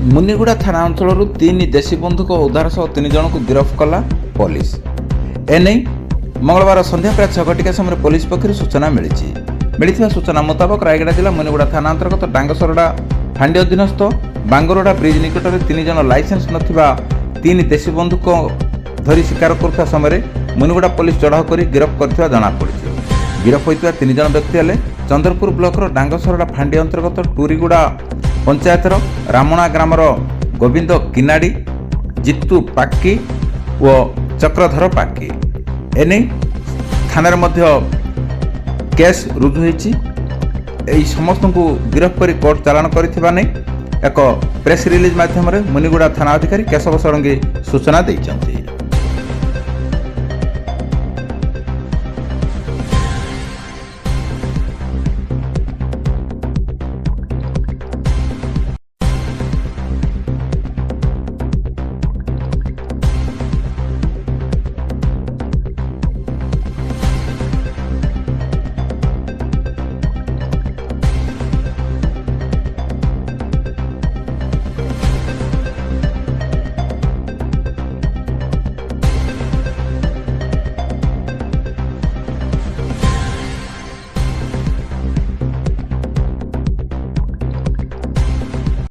मुनिगुड़ा थाना अंचल 3 देशी बंधुक उद्धार सह 3 जन को गिरफ्त कला पुलिस। एने मंगलवार संध्या प्राय 6 समय पुलिस पक्षर सूचना मिली सूचना मुताबक रायगड़ा जिला मुनिगुड़ा थाना अंतर्गत डांगसरडा फांडी अधीनस्थ बांगरोडा ब्रिज निकट में 3 जन लाइसेंस नथिबा 3 देशी बंधुक धरी शिकार करुवा समय मुनिगुड़ा पुलिस चढ़ाऊ कर गिरफ्त कर जमापड़ी। गिरफ्त होता 3 जन व्यक्ति हेले चंद्रपुर ब्लॉक डांगसरडा फांडी अंतर्गत टूरीगुड़ा पंचायतर रामणा ग्रामर गोविंद किनाड़ी, जितू पाक्की और चक्रधर पाक्की। एने थाना मध्य केस रुजु होईछि। एई समस्त को गिरफ्त कर कोर्ट चालान करिथिबा नै एक प्रेस रिलीज माध्यम मुनिगुड़ा थाना अधिकारी केशव षडंगी सूचना दैछन्ति।